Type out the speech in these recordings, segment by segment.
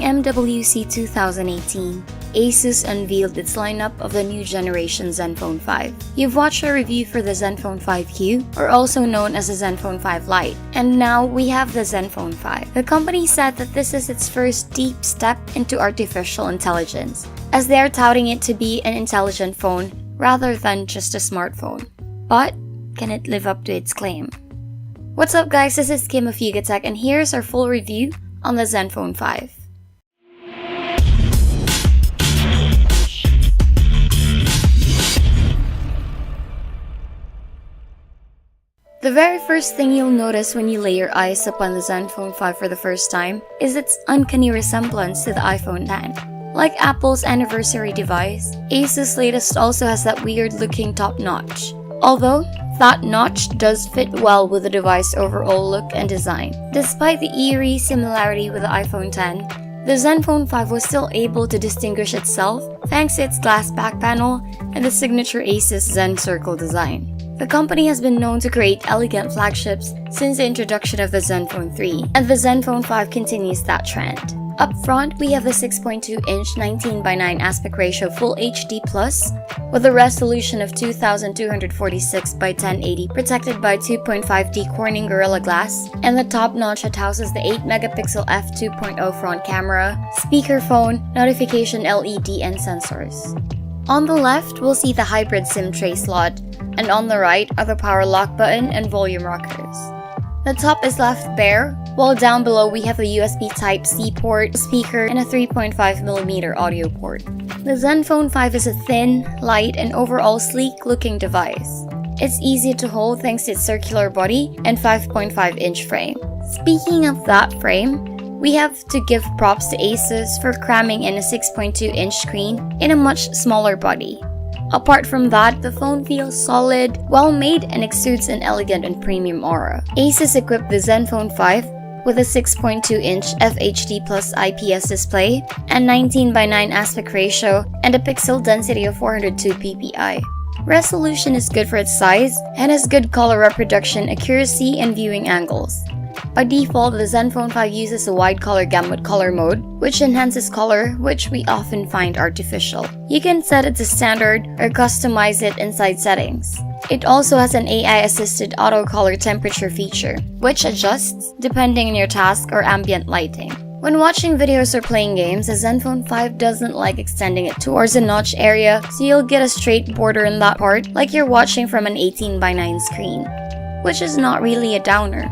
MWC 2018, Asus unveiled its lineup of the new generation Zenfone 5. You've watched our review for the Zenfone 5Q, or also known as the Zenfone 5 Lite, and now we have the Zenfone 5. The company said that this is its first deep step into artificial intelligence, as they are touting it to be an intelligent phone rather than just a smartphone. But can it live up to its claim? What's up guys, this is Kim of Yugatech, and here's our full review on the Zenfone 5. The very first thing you'll notice when you lay your eyes upon the Zenfone 5 for the first time is its uncanny resemblance to the iPhone X. Like Apple's anniversary device, Asus' latest also has that weird looking top notch. Although, that notch does fit well with the device's overall look and design. Despite the eerie similarity with the iPhone X, the Zenfone 5 was still able to distinguish itself thanks to its glass back panel and the signature Asus Zen Circle design. The company has been known to create elegant flagships since the introduction of the Zenfone 3, and the Zenfone 5 continues that trend. Up front, we have the 6.2-inch 19:9 aspect ratio Full HD Plus with a resolution of 2246 by 1080 protected by 2.5D Corning Gorilla Glass, and the top notch that houses the 8-megapixel f2.0 front camera, speakerphone, notification LED, and sensors. On the left, we'll see the hybrid SIM tray slot, and on the right are the power lock button and volume rockers. The top is left bare, while down below we have the USB Type-C port, speaker, and a 3.5mm audio port. The Zenfone 5 is a thin, light, and overall sleek-looking device. It's easy to hold thanks to its circular body and 5.5-inch frame. Speaking of that frame, we have to give props to Asus for cramming in a 6.2-inch screen in a much smaller body. Apart from that, the phone feels solid, well-made, and exudes an elegant and premium aura. Asus equipped the Zenfone 5 with a 6.2-inch FHD Plus IPS display and 19:9 aspect ratio and a pixel density of 402 ppi. Resolution is good for its size and has good color reproduction accuracy and viewing angles. By default, the Zenfone 5 uses a wide color gamut color mode, which enhances color, which we often find artificial. You can set it to standard or customize it inside settings. It also has an AI-assisted auto color temperature feature, which adjusts depending on your task or ambient lighting. When watching videos or playing games, the Zenfone 5 doesn't like extending it towards the notch area, so you'll get a straight border in that part like you're watching from an 18:9 screen, which is not really a downer.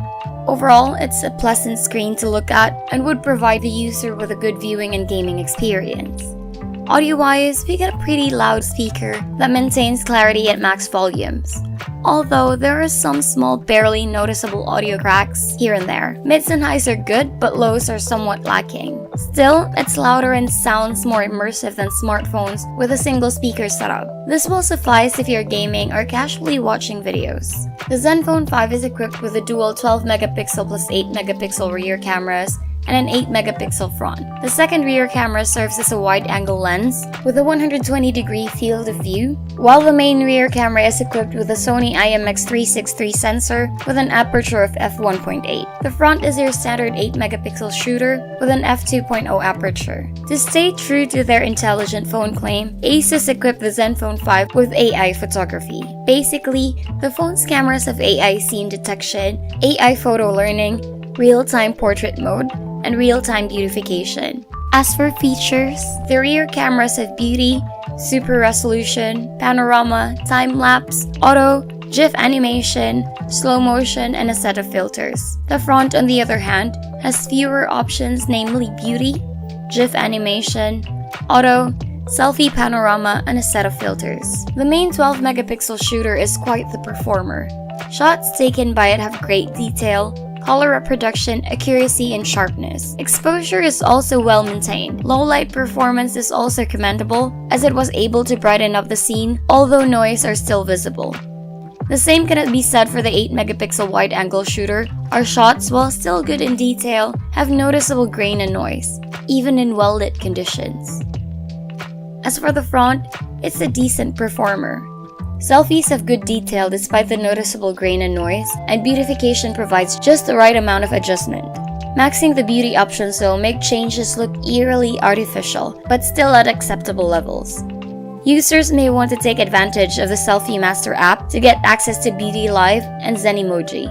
Overall, it's a pleasant screen to look at and would provide the user with a good viewing and gaming experience. Audio-wise, we get a pretty loud speaker that maintains clarity at max volumes. Although there are some small, barely noticeable audio cracks here and there. Mids and highs are good, but lows are somewhat lacking. Still, it's louder and sounds more immersive than smartphones with a single speaker setup. This will suffice if you're gaming or casually watching videos. The Zenfone 5 is equipped with a dual 12-megapixel plus 8-megapixel rear cameras and an 8-megapixel front. The second rear camera serves as a wide-angle lens with a 120-degree field of view, while the main rear camera is equipped with a Sony IMX363 sensor with an aperture of f1.8. The front is your standard 8-megapixel shooter with an f2.0 aperture. To stay true to their intelligent phone claim, Asus equipped the Zenfone 5 with AI photography. Basically, the phone's cameras have AI scene detection, AI photo learning, real-time portrait mode, and real-time beautification. As for features, the rear cameras have beauty, super resolution, panorama, time-lapse, auto, GIF animation, slow motion, and a set of filters. The front, on the other hand, has fewer options, namely beauty, GIF animation, auto, selfie panorama, and a set of filters. The main 12-megapixel shooter is quite the performer. Shots taken by it have great detail, color reproduction, accuracy, and sharpness. Exposure is also well maintained. Low light performance is also commendable, as it was able to brighten up the scene, although noise are still visible. The same cannot be said for the 8-megapixel wide-angle shooter. Our shots, while still good in detail, have noticeable grain and noise, even in well-lit conditions. As for the front, it's a decent performer. Selfies have good detail despite the noticeable grain and noise, and beautification provides just the right amount of adjustment. Maxing the beauty options though make changes look eerily artificial, but still at acceptable levels. Users may want to take advantage of the Selfie Master app to get access to Beauty Live and Zen Emoji.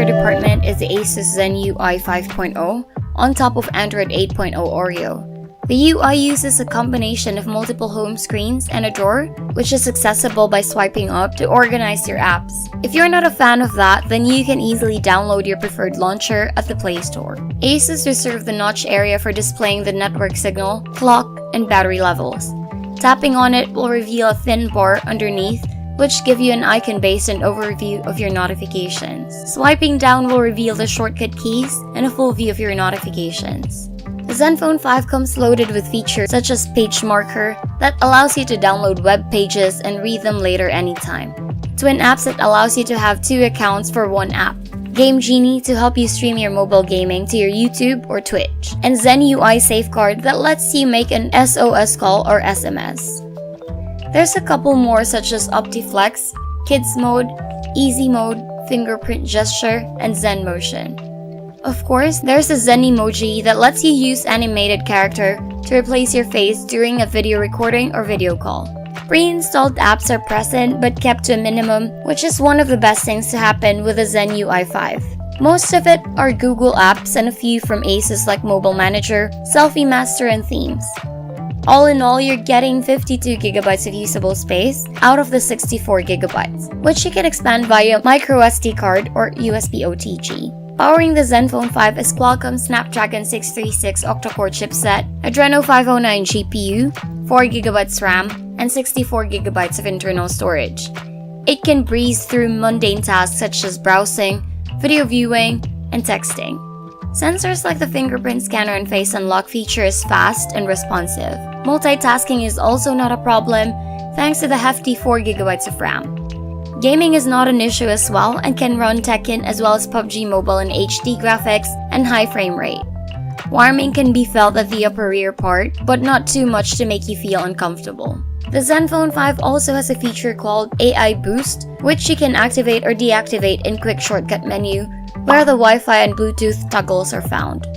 Department is the Asus Zen UI 5.0 on top of Android 8.0 Oreo. The UI uses a combination of multiple home screens and a drawer, which is accessible by swiping up to organize your apps. If you're not a fan of that, then you can easily download your preferred launcher at the Play Store. Asus reserved the notch area for displaying the network signal, clock, and battery levels. Tapping on it will reveal a thin bar underneath, which give you an icon-based and overview of your notifications. Swiping down will reveal the shortcut keys and a full view of your notifications. The Zenfone 5 comes loaded with features such as Page Marker that allows you to download web pages and read them later anytime. Twin Apps that allows you to have 2 accounts for one app. Game Genie to help you stream your mobile gaming to your YouTube or Twitch. And Zen UI Safeguard that lets you make an SOS call or SMS. There's a couple more such as OptiFlex, Kids Mode, Easy Mode, Fingerprint Gesture, and Zen Motion. Of course, there's a Zen Emoji that lets you use animated character to replace your face during a video recording or video call. Pre-installed apps are present but kept to a minimum, which is one of the best things to happen with the Zen UI 5. Most of it are Google apps and a few from Asus like Mobile Manager, Selfie Master, and Themes. All in all, you're getting 52GB of usable space out of the 64GB, which you can expand via microSD card or USB OTG. Powering the Zenfone 5 is Qualcomm's Snapdragon 636 octa-core chipset, Adreno 509 GPU, 4GB RAM, and 64GB of internal storage. It can breeze through mundane tasks such as browsing, video viewing, and texting. Sensors like the fingerprint scanner and face unlock feature is fast and responsive. Multitasking is also not a problem thanks to the hefty 4GB of RAM. Gaming is not an issue as well and can run Tekken as well as PUBG Mobile in HD graphics and high frame rate. Warming can be felt at the upper rear part, but not too much to make you feel uncomfortable. The Zenfone 5 also has a feature called AI Boost, which you can activate or deactivate in quick shortcut menu, where the Wi-Fi and Bluetooth toggles are found.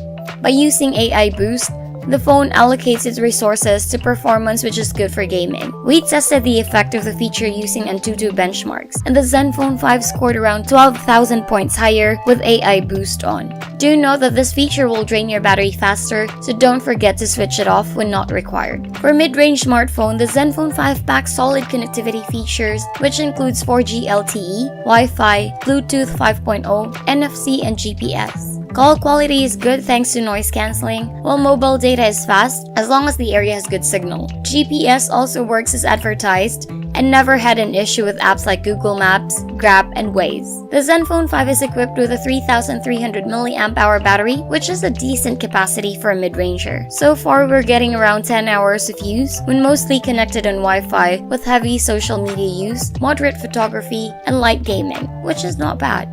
By using AI Boost, the phone allocates its resources to performance, which is good for gaming. We tested the effect of the feature using Antutu benchmarks, and the Zenfone 5 scored around 12,000 points higher with AI Boost on. Do note that this feature will drain your battery faster, so don't forget to switch it off when not required. For mid-range smartphone, the Zenfone 5 packs solid connectivity features, which includes 4G LTE, Wi-Fi, Bluetooth 5.0, NFC, and GPS. Call quality is good thanks to noise cancelling, while mobile data is fast as long as the area has good signal. GPS also works as advertised and never had an issue with apps like Google Maps, Grab, and Waze. The Zenfone 5 is equipped with a 3300 mAh battery, which is a decent capacity for a mid-ranger. So far, we're getting around 10 hours of use when mostly connected on Wi-Fi with heavy social media use, moderate photography, and light gaming, which is not bad.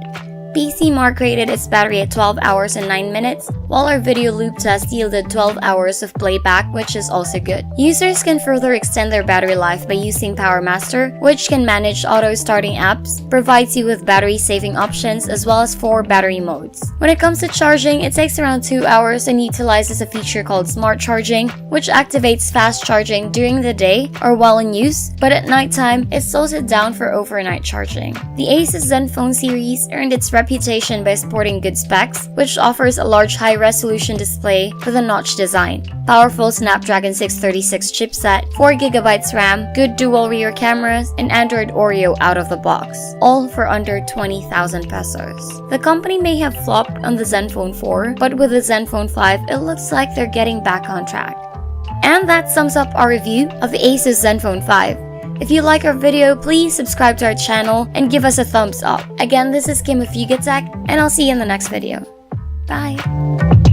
PC Mark rated its battery at 12 hours and 9 minutes, while our video loop test yielded 12 hours of playback, which is also good. Users can further extend their battery life by using Power Master, which can manage auto-starting apps, provides you with battery-saving options, as well as 4 battery modes. When it comes to charging, it takes around 2 hours and utilizes a feature called Smart Charging, which activates fast charging during the day or while in use, but at nighttime, it slows it down for overnight charging. The Asus Zenfone series earned its reputation by sporting good specs, which offers a large high-resolution display with a notch design, powerful Snapdragon 636 chipset, 4GB RAM, good dual rear cameras, and Android Oreo out of the box, all for under 20,000 pesos. The company may have flopped on the Zenfone 4, but with the Zenfone 5, it looks like they're getting back on track. And that sums up our review of the Asus Zenfone 5. If you like our video, please subscribe to our channel and give us a thumbs up. Again, this is Kim with Tech, and I'll see you in the next video. Bye!